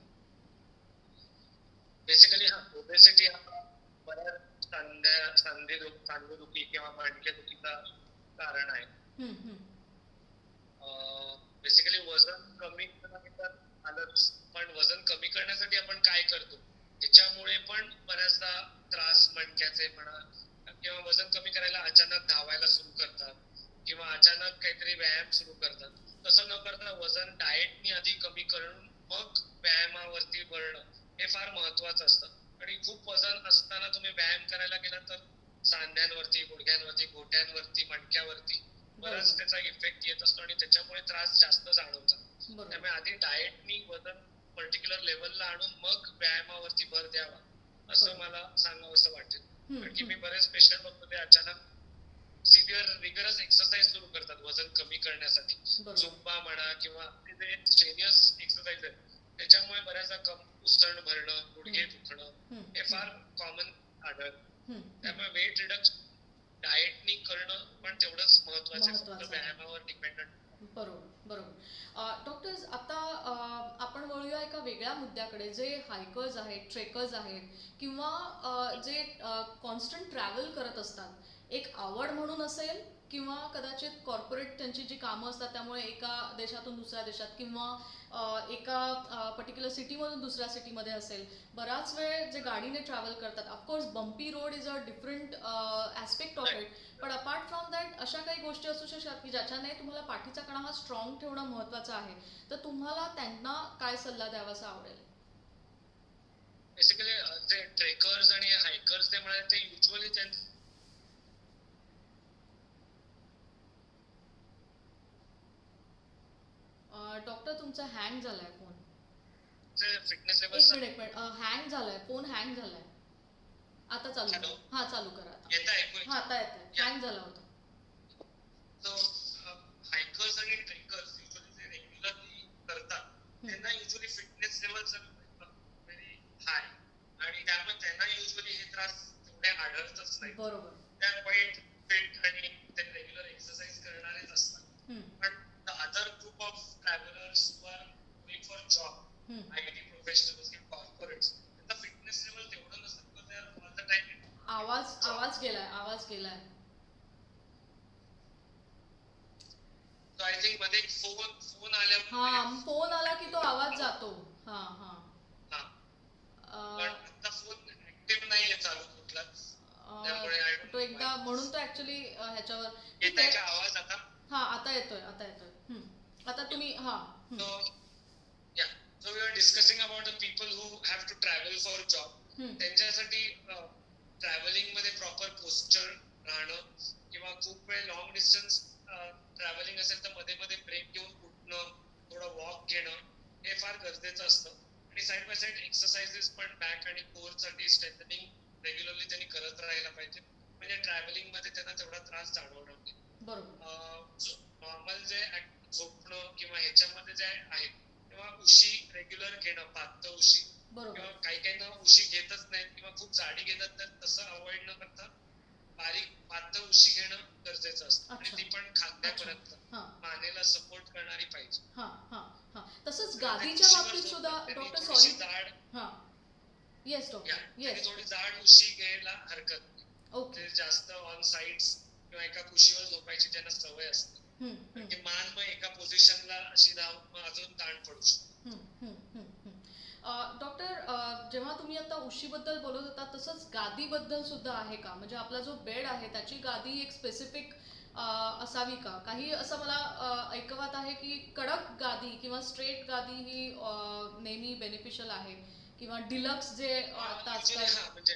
बेसिकली ओबेसिटी हा बऱ्याच सांधेदुखी किंवा मणकेदुखीचा कारण आहे. बेसिकली वजन कमी तर आलंच, पण वजन कमी करण्यासाठी आपण काय करतो, त्याच्यामुळे पण बऱ्याचदा काहीतरी व्यायाम सुरू करतात. तसं न करता वजन डाएटनी आधी कमी करून मग व्यायामावरती वळणं हे फार महत्वाचं असतं. आणि खूप वजन असताना तुम्ही व्यायाम करायला गेला तर सांध्यांवरती, गुडघ्यांवरती, घोट्यांवरती, मणक्यावरती बराच त्याचा इफेक्ट येत असतो आणि त्याच्यामुळे त्रास जास्त जाणवतात. बरोबर. त्यामुळे आधी डाएटनी वजन पर्टिक्युलर लेवलला आणून मग व्यायामावरती भर द्यावा असं मला सांगावंसं वाटेल. कारण की मी बरेच पेशंट बघतो ते अचानक सिव्हिअर रिगरस एक्सरसाइज सुरू करतात वजन कमी करण्यासाठी. बरोबर. झुंबा म्हणा किंवा ते स्ट्रेनियस एक्सरसाइज आहे त्याच्यामुळे बऱ्याचदा उसण भरणं, गुडघे दुखणं हे फार कॉमन आढळतं. त्यामुळे वेट रिडक्शन डाएटनी करणं पण तेवढंच महत्वाचं आहे, फक्त व्यायामावर डिपेंडंट. बरोबर बरोबर. डॉक्टर्स, आता आपण वळूया एका वेगळ्या मुद्द्याकडे. जे हायकर्स आहेत, ट्रेकर्स आहेत किंवा जे कॉन्स्टंट ट्रॅव्हल करत असतात, एक आवड म्हणून असेल किंवा कदाचित कॉर्पोरेट त्यांची जी कामं असतात त्यामुळे एका देशातून दुसऱ्या देशात किंवा एका पर्टिक्युलर सिटीमधून दुसऱ्या सिटीमध्ये असेल, बराच वेळ जे गाडीने ट्रॅव्हल करतात. Of course bumpy road is a different aspect of it, पण अपार्ट फ्रॉम दॅट अशा काही गोष्टी असू शकतात की ज्याच्याने तुम्हाला पाठीचा कणा हा स्ट्रॉंग ठेवणं महत्त्वाचं आहे. तर तुम्हाला त्यांना काय सल्ला द्यावासा आवडेल? बेसिकली जे ट्रेकर्स आणि हायकर्स ते म्हणाले ते युजली डॉक्टर, तुमचा हँग झालाय फोन. फिटनेस एक लेवल मिनिट, हँग झालाय फोन, हँग झालाय. आता चालू करा. हा, चालू करा आता. येत आहे. हा, आता येतंय. हँग झाला होता. हायकर्स आणि ट्रेकर्स युजली जे रेग्युलरली करतात त्यांना usually fitness level very high आणि त्यामुळे त्यांना युजली हे त्रास तेवढे आढळतच नाही. बरोबर. त्या क्वाईट फिट आणि ते रेग्युलर एक्सरसाइज करणारेच असतात. पण the other group of travellers who are going for job, IT professionals किंवा कॉर्पोरेट्स, त्यांचा फिटनेस लेवल तेवढं नसतं because they are all the time. आवाज गेलाय. आय थिंक मध्ये फोन आल्यामुळे हा, फोन आला की तो आवाज जातो. हा. पण आता फोन ऍक्टिव्ह नाहीये चालू कुठलाच, त्यामुळे तो एकदा म्हणून तो ऍक्च्युली ह्याच्यावर येतोय का आवाज आता? हा, आता येतोय. आता तुम्ही So we are discussing about the people who have to travel for job. त्यांच्यासाठी ट्रॅव्हलिंग मध्ये प्रॉपर पोस्चर राहणं किंवा खूप वेळ लॉंग डिस्टन्स ट्रॅव्हलिंग असेल तर मध्ये मध्ये ब्रेक घेऊन उठणं, थोडं वॉक घेणं हे फार गरजेचं असतं. आणि साईड बाय साईड एक्सरसाइजेस पण बॅक आणि कोर साठी स्ट्रेंथनिंग रेग्युलरली त्यांनी करत राहायला पाहिजे, म्हणजे ट्रॅव्हलिंग मध्ये त्यांना तेवढा त्रास जाणवणार नाही. नॉर्मल जे झोपणं किंवा ह्याच्यामध्ये जे आहे तेव्हा उशी रेग्युलर घेणं, पातळ उशी, किंवा काही काहींना उशी घेतच नाहीत किंवा खूप जाडी घेतात तर तसं अवॉइड न करता बारीक पातळ उशी घेणं गरजेचं असतं. आणि ती पण खांद्यापर्यंत मानेला सपोर्ट करणारी पाहिजे. तसंच गादीच्या बाबतीत सुद्धा doctor, sorry. Yes doctor, yes. थोडी जाड उशी घ्यायला हरकत नाही. ओके. जास्त ऑन साइड्स किंवा एका कुशीवर झोपायची ज्यांना सवय असते, म्हणजे मान मग एका पोझिशनला अशी राहून अजून ताण पडू शकतो. डॉक्टर, जेव्हा तुम्ही आता उशीबद्दल बोलत होता तसंच गादीबद्दल सुद्धा आहे का? म्हणजे आपला जो बेड आहे त्याची गादी एक स्पेसिफिक असावी का? काही असं मला ऐकवत आहे की कडक गादी किंवा स्ट्रेट गादी ही नेहमी बेनिफिशियल आहे किंवा डिलक्स जे आता आजकाल. म्हणजे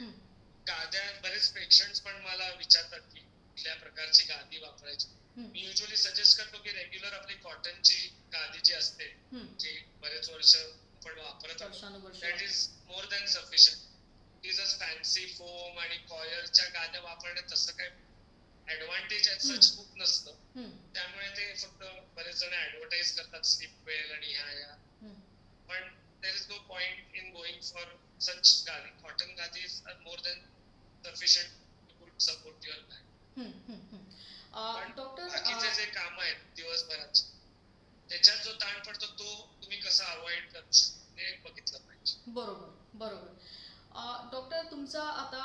गाद्या बरेच पेशंट्स पण मला विचारतात की कुठल्या प्रकारची गादी वापरायची. मी युजली सजेस्ट करतो की रेग्युलर आपली कॉटनची गादी जी असते, जी बरेच वर्ष आपण वापरत आहोत, that is more than sufficient. Is a fancy foam आणि कॉयरच्या गाद्या वापरण्यात तसं काही ऍडव्हान्टेज सच खूप नसतं. त्यामुळे ते फक्त बरेच जण ऍडव्हर्टाईज करतात स्लीप वेल आणि ह्या, पण there is no point in going for such गादी. कॉटन गादी is more than sufficient to support your back. Doctor, बाकीचे जे काम आहेत दिवसभराचे त्याच्यात जो ताण पडतो तो तुम्ही कसा अवॉइड करू शकता हे बघितलं पाहिजे. बरोबर. डॉक्टर, तुमचा आता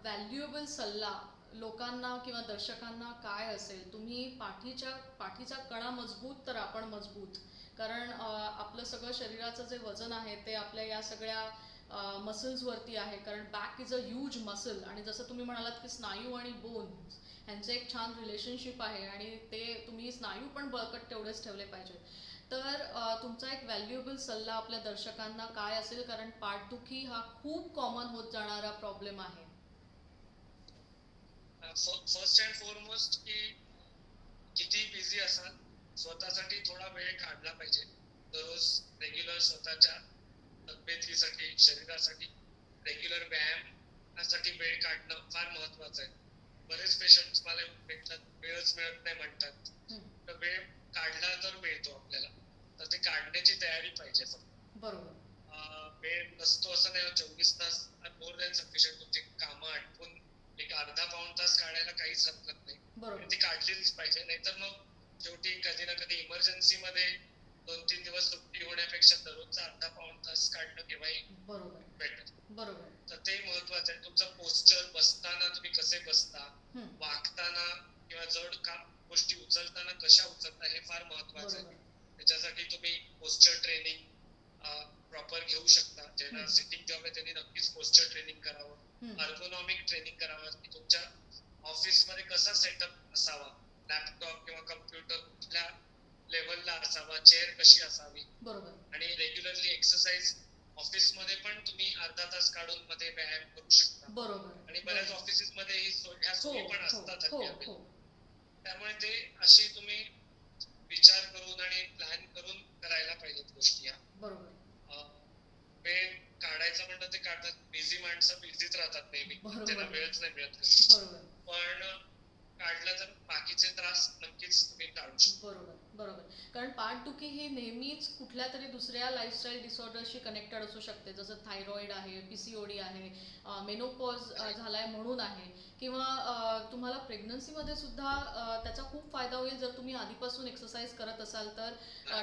व्हॅल्युएबल सल्ला लोकांना किंवा दर्शकांना काय असेल? तुम्ही पाठीचा कणा मजबूत तर आपण मजबूत, कारण आपलं सगळं शरीराचं जे वजन आहे ते आपल्या या सगळ्या मसल्स वरती आहे, कारण back is a huge muscle आणि जसं तुम्ही म्हणालात की स्नायू आणि बोन्स ह्यांचं एक छान रिलेशनशिप आहे आणि ते तुम्ही स्नायू पण बळकट तेवढेच ठेवले पाहिजेत. तर तुमचा एक व्हॅल्युएबल सल्ला आपल्या दर्शकांना काय असेल, कारण पाठदुखी हा खूप कॉमन होत जाणारा प्रॉब्लेम आहे. फर्स्ट अँड फॉरमोस्ट की किती बिझी असाल, स्वतःसाठी थोडा वेळ काढला पाहिजे. दररोज रेग्युलर स्वतःच्या तब्येतीसाठी, शरीरासाठी रेग्युलर व्यायामासाठी वेळ काढणं फार महत्वाचं आहे. बरेच पेशंट्स मला भेटतात, वेळच मिळत नाही म्हणतात. तर वेळ काढला तर मिळतो आपल्याला, तर ते काढण्याची तयारी पाहिजे फक्त. बरोबर. वेळ नसतो असं नाही, 24 तास मोर दॅन सफिशियंट. तुमची कामं आटपून एक अर्धा पाऊण तास काढायला काहीच हरकत नाही. बरोबर. ती काढलीच पाहिजे, नाहीतर मग शेवटी कधी ना कधी इमर्जन्सी मध्ये 2-3 दिवस सुट्टी होण्यापेक्षा दररोजचा अर्धा पाऊण तास काढणं केव्हाही बरोबर. बेटर. बरोबर. तर ते महत्वाचं आहे. तुमचं पोस्चर, बसताना तुम्ही कसे बसता, वागताना किंवा जड गोष्टी उचलताना कशा उचलता, हे फार महत्वाचं आहे. त्याच्यासाठी तुम्ही पोस्चर ट्रेनिंग प्रॉपर घेऊ शकता. ज्यांना सिटिंग जॉब आहे त्यांनी नक्कीच पोस्चर ट्रेनिंग करावं, अर्गोनॉमिक ट्रेनिंग करावं, की तुमच्या ऑफिसमध्ये कसा सेटअप असावा, लॅपटॉप किंवा कम्प्युटर कुठल्या लेवलला असावा, चेअर कशी असावी. बरोबर. आणि रेग्युलरली एक्सरसाइज ऑफिसमध्ये पण तुम्ही अर्धा तास काढून मध्ये व्यायाम करू शकता. बरोबर. आणि बऱ्याच ऑफिसेस मध्ये ह्या सोयी पण असतात. त्यामुळे ते अशी तुम्ही विचार करून आणि प्लॅन करून करायला पाहिजेत गोष्टी ह्या. बरोबर. वेळ काढायचं म्हणलं ते काढतात. बिझी माणसं बिझीच राहतात नेहमी, त्यांना वेळच नाही मिळत. पण काढलं तर बाकीचे त्रास नक्कीच तुम्ही टाळू शकता. बरोबर. बरोबर. कारण पाठदुखी ही नेहमीच कुठल्या तरी दुसऱ्या लाईफस्टाईल डिसऑर्डरशी कनेक्टेड असू शकते, जसं थायरॉइड आहे, पीसीओडी आहे, मेनोपॉज झालाय म्हणून आहे, किंवा तुम्हाला प्रेग्नन्सीमध्ये सुद्धा त्याचा खूप फायदा होईल जर तुम्ही आधीपासून एक्सरसाइज करत असाल तर.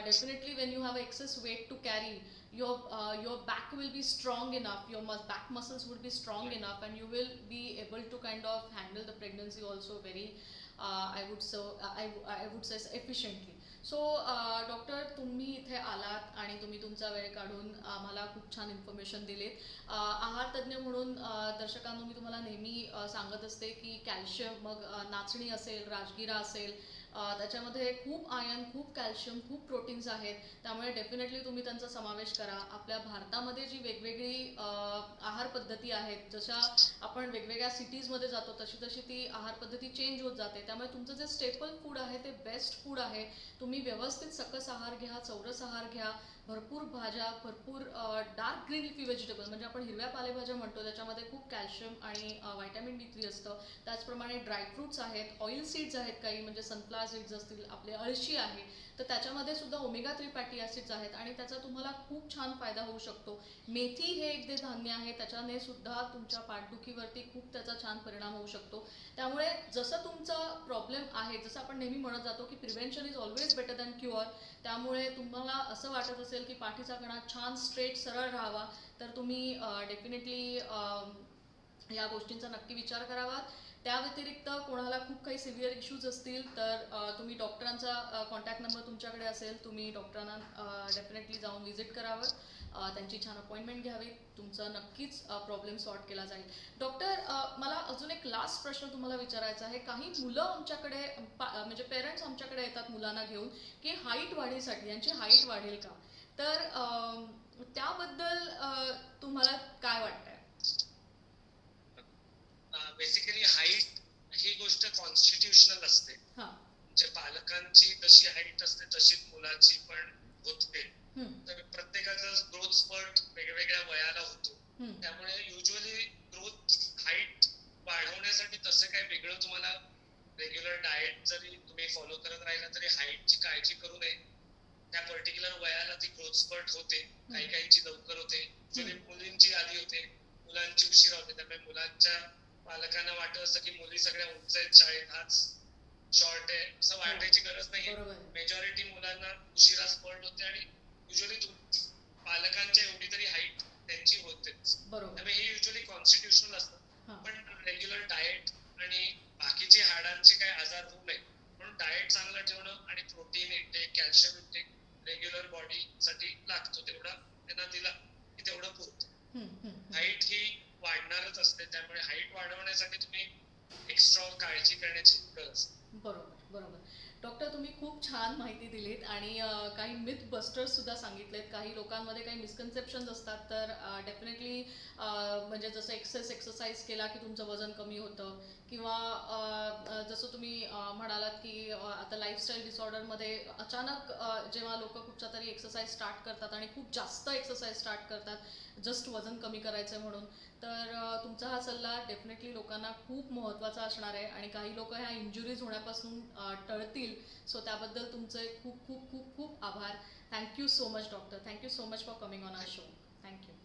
Definitely when you have excess weight to carry, your back will be strong enough, your back muscles would be strong enough, and you will be able to kind of handle the pregnancy also very I would say efficiently. So doctor, तुम्ही इथे आलात आणि तुम्ही तुमचा वेळ काढून आम्हाला खूप छान इन्फॉर्मेशन दिलीत. आहार तज्ज्ञ म्हणून दर्शकांना मी तुम्हाला नेहमी सांगत असते की कॅल्शियम, मग नाचणी असेल, राजगिरा असेल, त्याच्यामध्ये खूप आयर्न, खूप कॅल्शियम, खूप प्रोटीन्स आहेत. त्यामुळे डेफिनेटली तुम्ही त्यांचा समावेश करा. आपल्या भारतामध्ये जी वेगवेगळी आहार पद्धती आहेत, जशा आपण वेगवेगळ्या सिटीजमध्ये जातो तशी तशी ती आहार पद्धती चेंज होत जाते. त्यामुळे तुमचं जे स्टेपल फूड आहे ते बेस्ट फूड आहे. तुम्ही व्यवस्थित सकस आहार घ्या, चौरस आहार घ्या, भरपूर भाज्या, भरपूर डार्क ग्रीन लिफी व्हेजिटेबल म्हणजे आपण हिरव्या पालेभाज्या म्हणतो, त्याच्यामध्ये खूप कॅल्शियम आणि व्हायटॅमिन D3 असतं. त्याचप्रमाणे ड्रायफ्रुट्स आहेत, ऑइल सीड्स आहेत काही, म्हणजे सनफ्लावर सीड्स असतील, आपले अळशी आहे, तर त्याच्यामध्ये सुद्धा ओमेगा 3 फॅटी ॲसिड्स आहेत आणि त्याचा तुम्हाला खूप छान फायदा होऊ शकतो. मेथी हे एक धान्य आहे, त्याच्याने सुद्धा तुमच्या पाठदुखीवरती खूप त्याचा छान परिणाम होऊ शकतो. त्यामुळे जसं तुमचा प्रॉब्लेम आहे, जसं आपण नेहमी म्हणत जातो की prevention is always better than cure, त्यामुळे तुम्हाला असं वाटत असेल की पाठीचा कणा छान स्ट्रेट सरळ राहावा, तर तुम्ही डेफिनेटली या गोष्टींचा नक्की विचार करावा. त्या व्यतिरिक्त कोणाला खूप काही सिव्हिअर इश्यूज असतील तर तुम्ही डॉक्टरांचा कॉन्टॅक्ट नंबर तुमच्याकडे असेल, तुम्ही डॉक्टरांना डेफिनेटली जाऊन व्हिजिट करावं, त्यांची छान अपॉइंटमेंट घ्यावी, तुमचं नक्कीच प्रॉब्लेम सॉर्ट केला जाईल. डॉक्टर, मला अजून एक लास्ट प्रश्न तुम्हाला विचारायचा आहे. काही मुलं आमच्याकडे म्हणजे पेरेंट्स आमच्याकडे येतात मुलांना घेऊन की हाईट वाढीसाठी, यांची हाईट वाढेल का, तर त्याबद्दल तुम्हाला काय वाटतंय? बेसिकली हाईट ही गोष्ट कॉन्स्टिट्युशनल असते. म्हणजे पालकांची जशी हाईट असते तशीच मुलाची पण होते. तर प्रत्येकाचा ग्रोथ स्पर्ट वेगवेगळ्या वयाला होतो. त्यामुळे युजली ग्रोथ हाईट वाढवण्यासाठी तसं काही वेगळं तुम्हाला रेग्युलर डाएट जरी तुम्ही फॉलो करत राहिला तरी हाईटची काळजी करू नये. त्या पर्टिक्युलर वयाला ती ग्रोथ स्पर्ट होते. काही काहींची लवकर होते, मुलींची आधी होते, मुलांची उशिरा होते. त्यामुळे मुलांच्या पालकांना वाटत असतं की मुली सगळ्या उंच आहेत शाळेत, हाच शॉर्ट आहे, असं वाटायची गरज नाही. मेजॉरिटी मुलांना उशिरा स्पर्ट होते आणि युजली पालकांच्या एवढी तरी हाईट त्यांची होतेच. त्यामुळे हे युजली कॉन्स्टिट्युशनल असतं. पण रेग्युलर डाएट आणि बाकीचे हाडांचे काही आजार होऊ नये म्हणून डाएट चांगलं ठेवणं आणि protein intake, calcium intake regular बॉडीसाठी लागतो तेवढा त्यांना दिला की तेवढं पुरतं. हाईट ही वाढणारच असते, त्यामुळे हाईट वाढवण्यासाठी तुम्ही एक्स्ट्रा काळजी करण्याची गरज असते. बरोबर, बरोबर. डॉक्टर, तुम्ही खूप छान माहिती दिलीत आणि काही मिथ बस्टर्स सुद्धा सांगितलेत. काही लोकांमध्ये काही मिसकन्सेप्शन्स असतात, तर डेफिनेटली म्हणजे जसं एक्सरसाइज केला की तुमचं वजन कमी होतं, किंवा जसं तुम्ही म्हणालात की आता लाईफस्टाईल डिसऑर्डरमध्ये अचानक जेव्हा लोक कुठचा तरी एक्सरसाइज स्टार्ट करतात आणि खूप जास्त एक्सरसाइज स्टार्ट करतात जस्ट वजन कमी करायचं म्हणून, तर तुमचा हा सल्ला डेफिनेटली लोकांना खूप महत्त्वाचा असणार आहे आणि काही लोक ह्या इंजुरीज होण्यापासून टळतील. सो त्याबद्दल तुमचे खूप खूप खूप खूप आभार. Thank you so much doctor. Thank you so much for coming on our show. Thank you.